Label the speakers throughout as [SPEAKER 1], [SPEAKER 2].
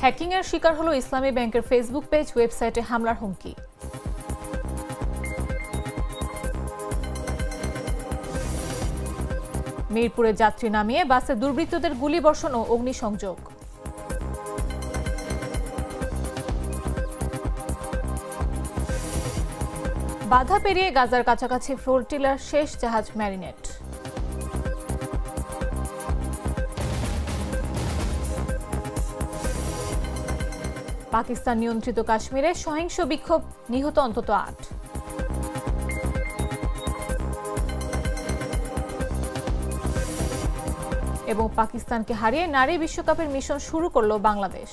[SPEAKER 1] হ্যাকিংয়ের শিকার হলো ইসলামী ব্যাংকের ফেসবুক পেজ, ওয়েবসাইটে হামলার হুমকি। মিরপুরে যাত্রী নামিয়ে বাসে দুর্বৃত্তদের গুলিবর্ষণ ও অগ্নিসংযোগ। বাধা পেরিয়ে গাজার কাছাকাছি ফ্লোটিলার শেষ জাহাজ ম্যারিনেট। পাকিস্তান নিয়ন্ত্রিত কাশ্মীরে সহিংস বিক্ষোভ, নিহত অন্তত ৮। এবং পাকিস্তানকে হারিয়ে নারী বিশ্বকাপের মিশন শুরু করল বাংলাদেশ।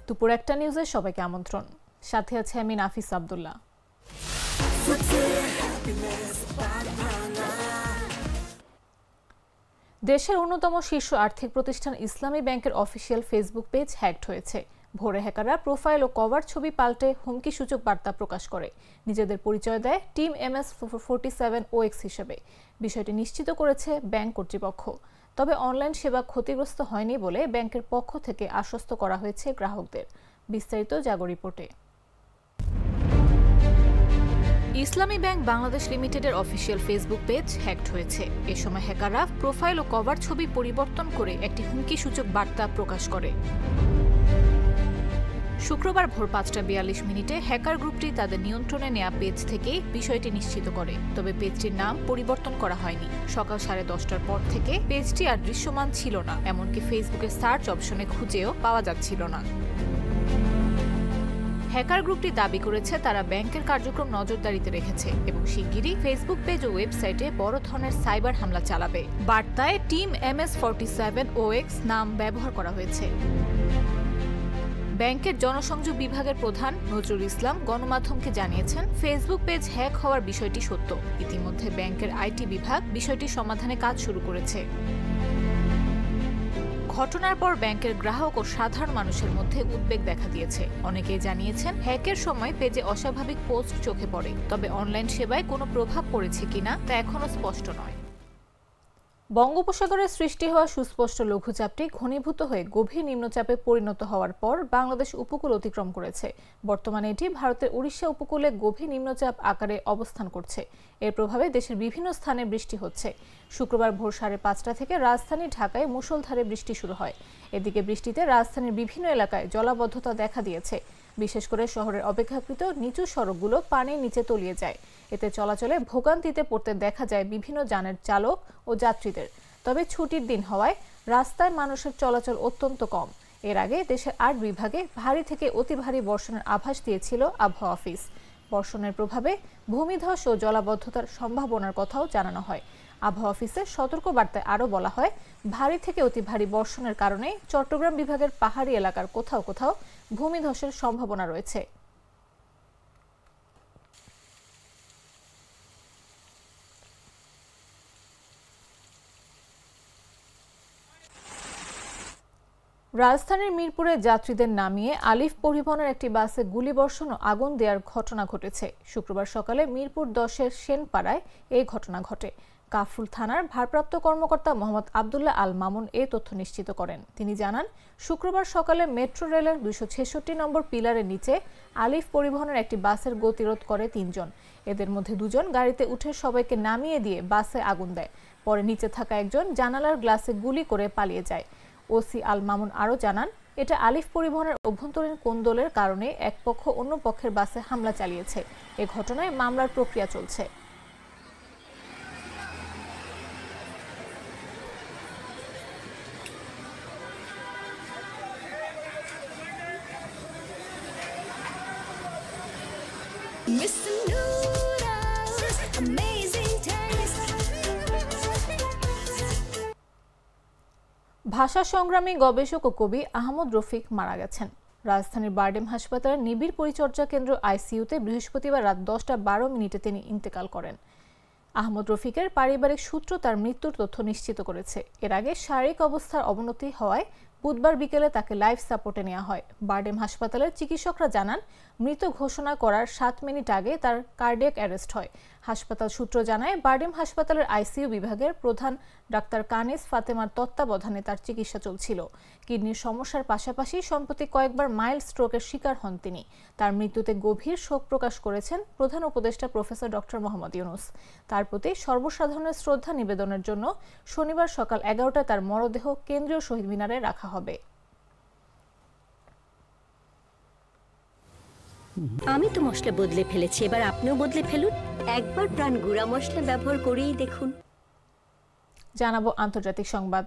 [SPEAKER 1] দুপুর ১টা নিউজে সবাইকে আমন্ত্রণ। সাথে আছে আমি নাফিস আব্দুল্লাহ। দেশের অন্যতম শীর্ষ আর্থিক প্রতিষ্ঠান ইসলামী ব্যাংকের অফিসিয়াল ফেসবুক পেজ হ্যাকড হয়েছে। ভোরে হ্যাকাররা প্রোফাইল ও কভার ছবি পাল্টে হুমকিসূচক বার্তা প্রকাশ করে নিজেদের পরিচয় দেয় টিম MS47OX হিসেবে। বিষয়টি নিশ্চিত করেছে ব্যাংক কর্তৃপক্ষ। তবে অনলাইন সেবা ক্ষতিগ্রস্ত হয়নি বলে ব্যাংকের পক্ষ থেকে আশ্বস্ত করা হয়েছে গ্রাহকদের। বিস্তারিত জাগো রিপোর্টে। ইসলামী ব্যাংক বাংলাদেশ লিমিটেডের অফিসিয়াল ফেসবুক পেজ হ্যাকড হয়েছে। এ সময় হ্যাকাররা প্রোফাইল ও কভার ছবি পরিবর্তন করে একটি হুমকিসূচক বার্তা প্রকাশ করে। শুক্রবার ভোর ৫টা ৪২ হ্যাকার গ্রুপটি তাদের নিয়ন্ত্রণে নেওয়া পেজ থেকে বিষয়টি নিশ্চিত করে। তবে পেজটির নাম পরিবর্তন করা হয়নি। সকাল 10:30টার পর থেকে পেজটি আর দৃশ্যমান ছিল না, এমনকি ফেসবুকের সার্চ অপশনে খুঁজেও পাওয়া যাচ্ছিল না। হ্যাকার গ্রুপটি দাবি করেছে তারা ব্যাংকের কার্যক্রম নজরদারিতে রেখেছে এবং শিগগিরই ফেসবুক পেজ ও ওয়েবসাইটে বড় ধরনের সাইবার হামলা চালাবে। বার্তায় টিম MS47OX নাম ব্যবহার করা হয়েছে। ব্যাংকের জনসংযোগ বিভাগের প্রধান নজরুল ইসলাম গণমাধ্যমকে জানিয়েছেন, ফেসবুক পেজ হ্যাক হওয়ার বিষয়টি সত্য। ইতিমধ্যে ব্যাংকের আইটি বিভাগ বিষয়টি সমাধানে কাজ শুরু করেছে। ঘটনার পর ব্যাংকের গ্রাহক ও সাধারণ মানুষের মধ্যে উদ্বেগ দেখা দিয়েছে। অনেকেই জানিয়েছেন হ্যাকের সময় পেজে অস্বাভাবিক পোস্ট চোখে পড়ে, তবে অনলাইন সেবায় কোনো প্রভাব পড়েছে কিনা তা এখনো স্পষ্ট নয়। বঙ্গোপসাগরে সৃষ্টি হওয়া সুস্পষ্ট লঘুচাপটি ঘনীভূত হয়ে গভীর নিম্নচাপে পরিণত হওয়ার পর বাংলাদেশ উপকূল অতিক্রম করেছে। বর্তমানে এটি ভারতের উড়িষ্যা উপকূলে গভীর নিম্নচাপ আকারে অবস্থান করছে। এর প্রভাবে দেশের বিভিন্ন স্থানে বৃষ্টি হচ্ছে। শুক্রবার ভোর 5:30 থেকে রাজধানী ঢাকায় মুষলধারে বৃষ্টি শুরু হয়। এদিকে বৃষ্টিতে রাজধানীর বিভিন্ন এলাকায় জলাবদ্ধতা দেখা দিয়েছে। বিশেষ করে শহরের অপেক্ষাকৃত নিচু সড়কগুলো পানির নিচে তলিয়ে যায়। এতে চলাচলে ভোগান্তিতে পড়তে দেখা যায় বিভিন্ন যানের চালক ও যাত্রীদের। তবে ছুটির দিন হওয়ায় রাস্তায় মানুষের চলাচল অত্যন্ত কম। এর আগে দেশের ৮ বিভাগে ভারী থেকে অতি ভারী বর্ষণের আভাস দিয়েছিল আবহাওয়া অফিস। বর্ষণের প্রভাবে ভূমিধস ও জলাবদ্ধতার সম্ভাবনার কথাও জানানো হয়। আবহাওয়া অফিসের সতর্কবার্তায় আরও বলা হয়, ভারী থেকে অতি ভারী বর্ষণের কারণে চট্টগ্রাম বিভাগের পাহাড়ি এলাকার কোথাও কোথাও ভূমিধসের সম্ভাবনা রয়েছে। রাজধানীর মিরপুরে যাত্রীদের নামিয়ে আলিফ পরিবহনের একটি বাসে গুলিবর্ষণ ও আগুন দেওয়ার ঘটনা ঘটেছে। শুক্রবার সকালে মিরপুর 10-এর সেনপাড়ায় এই ঘটনা ঘটে। কাফরুল থানার ভারপ্রাপ্ত কর্মকর্তা মোহাম্মদ আবদুল্লাহ আল মামুন এ তথ্য নিশ্চিত করেন। তিনি জানান, শুক্রবার সকালে মেট্রো রেলের 266 নম্বর পিলারের নিচে আলিফ পরিবহনের একটি বাসের গতিরোধ করে 3 জন। এদের মধ্যে 2 জন গাড়িতে উঠে সবাইকে নামিয়ে দিয়ে বাসে আগুন দেয়। পরে নিচে থাকা একজন জানালার গ্লাসে গুলি করে পালিয়ে যায়। ওসি আল মামুন আরও জানান, এটা আলিফ পরিবহনের অভ্যন্তরীণ কোন্দলের কারণে এক পক্ষ অন্য পক্ষের বাসে হামলা চালিয়েছে। এ ঘটনায় মামলার প্রক্রিয়া চলছে। ভাষা সংগ্রামী গবেষক ও কবি আহমদ রফিক মারা গেছেন। রাজধানীর বারডেম হাসপাতালের নিবিড় পরিচর্যা কেন্দ্র আইসিইউতে বৃহস্পতিবার রাত 10:12 তিনি ইন্তেকাল করেন। আহমদ রফিকের পারিবারিক সূত্র তার মৃত্যুর তথ্য নিশ্চিত করেছে। এর আগে শারীরিক অবস্থার অবনতি হওয়ায় বুধবার বিকেলে তাকে লাইফ সাপোর্টে নেওয়া হয়। বারডেম হাসপাতালের চিকিৎসকরা জানান, মৃত ঘোষণা করার 7 মিনিট আগে তার কার্ডিয়াক অ্যারেস্ট হয়। হাসপাতাল সূত্র জানায়, বারডেম হাসপাতালের আইসিইউ বিভাগের প্রধান ডাক্তার কানিস ফাতেমার তত্ত্বাবধানে তার চিকিৎসা চলছিল। কিডনির সমস্যার পাশাপাশি সম্প্রতি কয়েকবার মাইল্ড স্ট্রোকের শিকার হন তিনি। তার মৃত্যুতে গভীর শোক প্রকাশ করেছেন প্রধান উপদেষ্টা প্রফেসর ডক্টর মোহাম্মদ ইউনূস। তার প্রতি সর্বসাধারণের শ্রদ্ধা নিবেদনের জন্য শনিবার সকাল 11টায় তার মরদেহ কেন্দ্রীয় শহীদ মিনারে রাখা হবে।
[SPEAKER 2] আমি তো মশলা বদলে ফেলেছি, এবার আপনিও বদলে ফেলুন। একবার প্রাণ গুঁড়া মশলা ব্যবহার করেই দেখুন।
[SPEAKER 1] জানাবো আন্তর্জাতিক সংবাদ।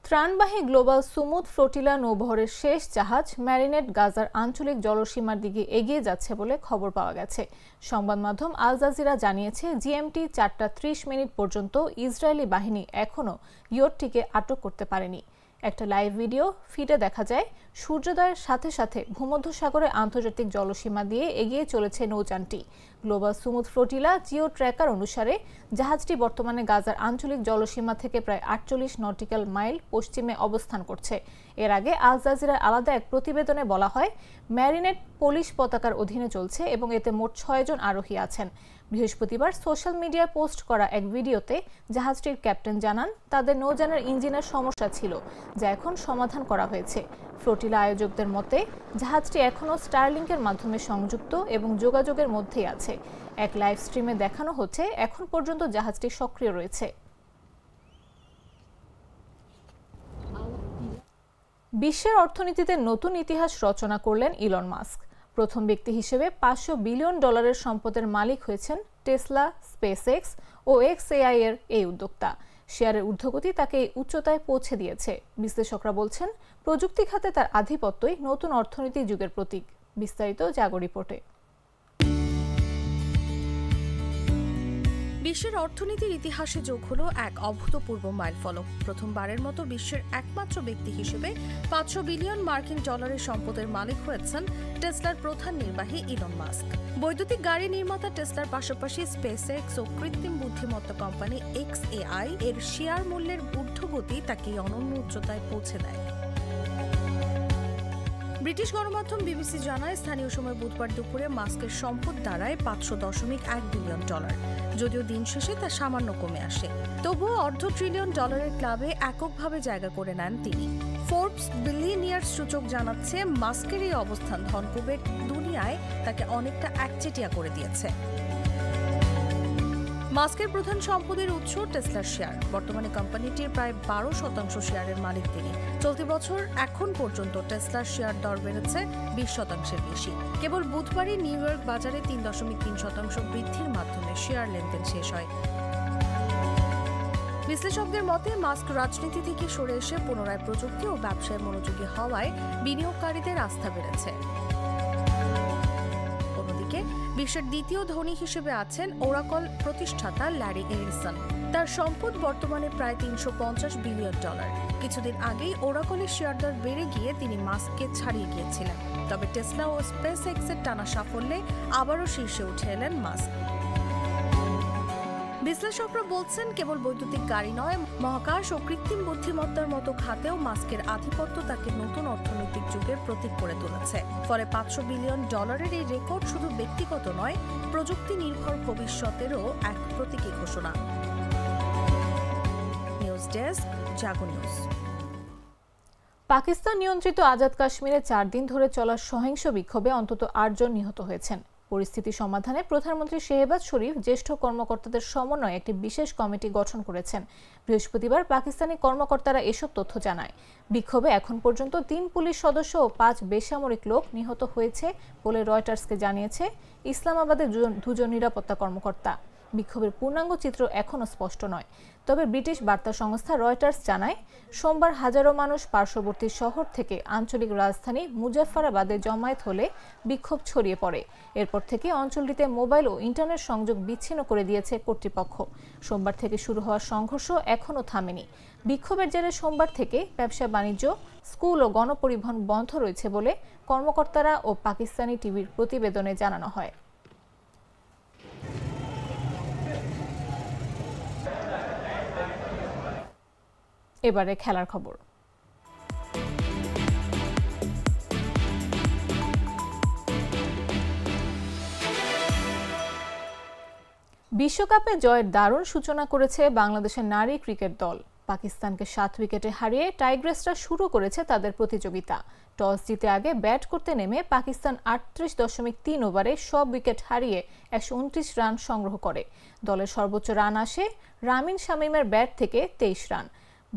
[SPEAKER 1] ত্রাণবাহী গ্লোবাল সুমুদ ফ্লোটিলা নৌবহরের শেষ জাহাজ ম্যারিনেট গাজার আঞ্চলিক জলসীমার দিকে এগিয়ে যাচ্ছে বলে খবর পাওয়া গেছে। সংবাদ মাধ্যম আল জাজিরা জানিয়েছে, জিএমটি 4:30 পর্যন্ত ইসরায়েলি বাহিনী এখনও ইয়টটিকে আটক করতে পারেনি। একটা লাইভ ভিডিও ফিডে দেখা যায়, সূর্যোদয়ের সাথে সাথে ভূমধ্যসাগরে আন্তর্জাতিক জলসীমা দিয়ে এগিয়ে চলেছে নৌযানটি। Global Sumud Flotilla geo tracker অনুসারে জাহাজটি বর্তমানে গাজার আঞ্চলিক জলসীমা থেকে প্রায় 48 নটিক্যাল মাইল পশ্চিমে অবস্থান করছে। এর আগে আল জাজিরার আলাদা এক প্রতিবেদনে বলা হয়, ম্যারিনেট পোলিশ পতাকার অধীনে চলছে এবং এতে মোট 6 জন আরোহী আছেন। বৃহস্পতিবার সোশ্যাল মিডিয়ায় পোস্ট করা এক ভিডিওতে জাহাজটির ক্যাপ্টেন জানান, তাদের নৌযানের ইঞ্জিনের সমস্যা ছিল, যা এখন সমাধান করা হয়েছে। ফ্লোটিলা আয়োজকদের মতে, জাহাজটি এখনও স্টারলিংকের মাধ্যমে সংযুক্ত এবং যোগাযোগের মধ্যেই আছে। এক লাইভ স্ট্রিমে দেখানো হচ্ছে, এখন পর্যন্ত জাহাজটি সক্রিয় রয়েছে। বিশ্বের অর্থনীতিতে নতুন ইতিহাস রচনা করলেন ইলন মাস্ক। প্রথম ব্যক্তি হিসেবে $500 বিলিয়ন সম্পদের মালিক হয়েছেন টেসলা, স্পেসএক্স ও XAI এর এই উদ্যোক্তা। শেয়ারের ঊর্ধ্বগতি তাকে এই উচ্চতায় পৌঁছে দিয়েছে। বিশ্লেষকরা বলছেন, প্রযুক্তি খাতে তার আধিপত্যই নতুন অর্থনীতি যুগের প্রতীক। বিস্তারিত জাগো রিপোর্টে।
[SPEAKER 3] বিশ্বের অর্থনীতির ইতিহাসে যোগ হলো এক অভূতপূর্ব মাইলফলক। প্রথমবারের মতো বিশ্বের একমাত্র ব্যক্তি হিসেবে $500 বিলিয়ন সম্পদের মালিক হয়েছেন টেসলার প্রধান নির্বাহী ইলন মাস্ক। বৈদ্যুতিক গাড়ি নির্মাতা টেসলার পাশাপাশি স্পেসএক্স ও কৃত্রিম বুদ্ধিমত্তা কোম্পানি XAI এর শেয়ার মূল্যের ঊর্ধ্বগতি তাকে অনন্য উচ্চতায় পৌঁছে দেয়। ব্রিটিশ গণমাধ্যম বিবিসি জানায়, স্থানীয় সময় বুধবার দুপুরে মাস্কের সম্পদ দাঁড়ায় $500.1 বিলিয়ন। যদিও দিন শেষে তা সামান্য কমে আসে, তবুও $1/2 ট্রিলিয়ন ক্লাবে এককভাবে জায়গা করে নেন তিনি। ফোর্বস বিলিয়নিয়ার সূচক জানাচ্ছে, মাস্কের এই অবস্থান ধনকুবের দুনিয়ায় তাকে অনেকটা একচেটিয়া করে দিয়েছে। মাস্কের প্রধান সম্পদের উৎস টেসলার শেয়ার। বর্তমানে কোম্পানিটির প্রায় 12% শেয়ারের মালিক তিনি। চলতি বছর এখন পর্যন্ত টেসলার শেয়ার দর বেড়েছে 20%-এর বেশি। কেবল বুধবারই নিউ ইয়র্ক বাজারে 3.3% বৃদ্ধির মাধ্যমে শেয়ার লেনদেন শেষ হয়। বিশ্লেষকদের মতে, মাস্ক রাজনীতি থেকে সরে এসে পুনরায় প্রযুক্তি ও ব্যবসায় মনোযোগী হওয়ায় বিনিয়োগকারীদের আস্থা বেড়েছে। বিশ্বের দ্বিতীয় ধনী হিসেবে আছেন ওরাকল প্রতিষ্ঠাতা ল্যারি এলিসন। তার সম্পদ বর্তমানে প্রায় $350 বিলিয়ন। কিছুদিন আগেই ওরাকলের শেয়ার দর বেড়ে গিয়ে তিনি মাস্ককে ছাড়িয়ে গিয়েছিলেন। তবে টেসলা ও স্পেসএক্সের টানা সাফল্যে আবারও শীর্ষে উঠে এলেন মাস্ক। বিশ্লেষকরা বলছেন, কেবল বৈদ্যুতিক গাড়ি নয়, মহাকাশ ও কৃত্রিম বুদ্ধিমত্তার মতো খাতেও মাস্কের আধিপত্য তাকে নতুন অর্থনৈতিক যুগের প্রতীক করে তুলেছে। ফলে $500 বিলিয়ন এই রেকর্ড শুধু ব্যক্তিগত নয়, প্রযুক্তি নির্ভর ভবিষ্যতেরও এক প্রতীকী ঘোষণা। নিউজ ডেস্ক, জাগো নিউজ।
[SPEAKER 1] পাকিস্তান নিয়ন্ত্রিত আজাদ কাশ্মীরে 4 দিন ধরে চলা সহিংস বিক্ষোভে অন্তত 8 জন নিহত হয়েছেন। পরিস্থিতি সমাধানে প্রধানমন্ত্রী শেহবাজ শরীফ জ্যেষ্ঠ কর্মকর্তাদের সমন্বয়ে একটি বিশেষ কমিটি গঠন করেছেন। বৃহস্পতিবার পাকিস্তানি কর্মকর্তারা এসব তথ্য জানায়। বিক্ষোভে এখন পর্যন্ত 3 পুলিশ সদস্য ও 5 বেসামরিক লোক নিহত হয়েছে বলে রয়টার্সকে জানিয়েছে ইসলামাবাদের 2 জন নিরাপত্তা কর্মকর্তা। বিক্ষোভের পূর্ণাঙ্গ চিত্র এখনও স্পষ্ট নয়। তবে ব্রিটিশ বার্তা সংস্থা রয়টার্স জানায়, সোমবার হাজারো মানুষ পার্শ্ববর্তী শহর থেকে আঞ্চলিক রাজধানী মুজাফফরাবাদে জমায়েত হলে বিক্ষোভ ছড়িয়ে পড়ে। এরপর থেকে অঞ্চলটিতে মোবাইল ও ইন্টারনেট সংযোগ বিচ্ছিন্ন করে দিয়েছে কর্তৃপক্ষ। সোমবার থেকে শুরু হওয়া সংঘর্ষ এখনও থামেনি। বিক্ষোভের জেরে সোমবার থেকে ব্যবসা বাণিজ্য, স্কুল ও গণপরিবহন বন্ধ রয়েছে বলে কর্মকর্তারা ও পাকিস্তানি টিভির প্রতিবেদনে জানানো হয়। এবারে খেলার খবর। বিশ্বকাপে জয়ের দারুণ সূচনা করেছে বাংলাদেশের নারী ক্রিকেট দল। পাকিস্তানকে 7 উইকেটে হারিয়ে টাইগ্রেসরা শুরু করেছে তাদের প্রতিযোগিতা। টস জিতে আগে ব্যাট করতে নেমে পাকিস্তান 38.3 ওভারে সব উইকেট হারিয়ে 129 রান সংগ্রহ করে। দলের সর্বোচ্চ রান আসে রামিন শামীমের ব্যাট থেকে 23 রান।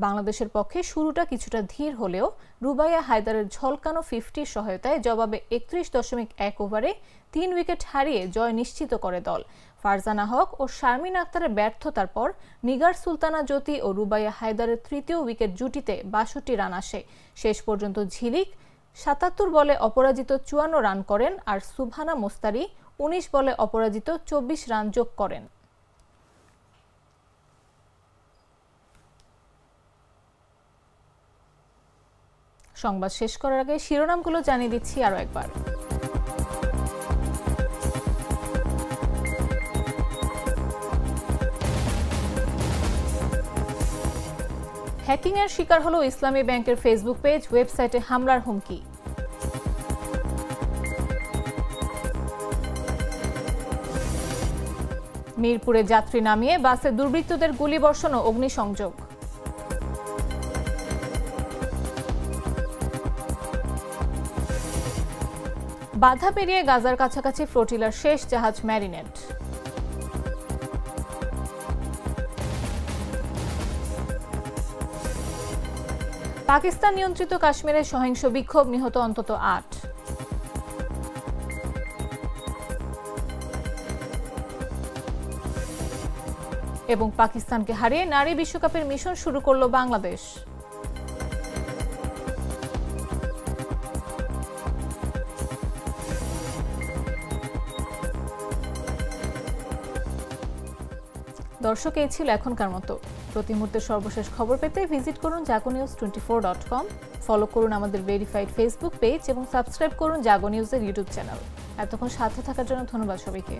[SPEAKER 1] বাংলাদেশের পক্ষে শুরুটা কিছুটা ধীর হলেও রুবাইয়া হায়দারের ঝলকানো 50 সহায়তায় জবাবে 31.1 ওভারে 3 উইকেট হারিয়ে জয় নিশ্চিত করে দল। ফারজানা হক ও শারমিন আক্তারের ব্যর্থতার পর নিগার সুলতানা জ্যোতি ও রুবাইয়া হায়দারের তৃতীয় উইকেট জুটিতে 62 রান আসে। শেষ পর্যন্ত ঝিলিক 77 বলে অপরাজিত 54 রান করেন আর সুবহানা মোস্তারি 19 বলে অপরাজিত 24 রান যোগ করেন। সংবাদ শেষ করার আগে শিরোনামগুলো জানিয়ে দিচ্ছি আরো একবার। হ্যাকিং এর শিকার হলো ইসলামী ব্যাংকের ফেসবুক পেজ, ওয়েবসাইটে হামলার হুমকি। মিরপুরে যাত্রী নামিয়ে বাসে দুর্বৃত্তদের গুলিবর্ষণ ও অগ্নিসংযোগ। বাধা পেরিয়ে গাজার কাছাকাছি ফ্লোটিলার শেষ জাহাজ ম্যারিনেট। পাকিস্তান নিয়ন্ত্রিত কাশ্মীরে সহিংস বিক্ষোভ, নিহত অন্তত 8। এবং পাকিস্তানকে হারিয়ে নারী বিশ্বকাপের মিশন শুরু করল বাংলাদেশ। দর্শক, এই ছিল এখনকার মতো। প্রতি মুহূর্তের সর্বশেষ খবর পেতে ভিজিট করুন jagonews24.com, ফলো করুন আমাদের ভেরিফাইড ফেসবুক পেজ এবং সাবস্ক্রাইব করুন জাগো নিউজের ইউটিউব চ্যানেল। এতক্ষণ সাথে থাকার জন্য ধন্যবাদ সবাইকে।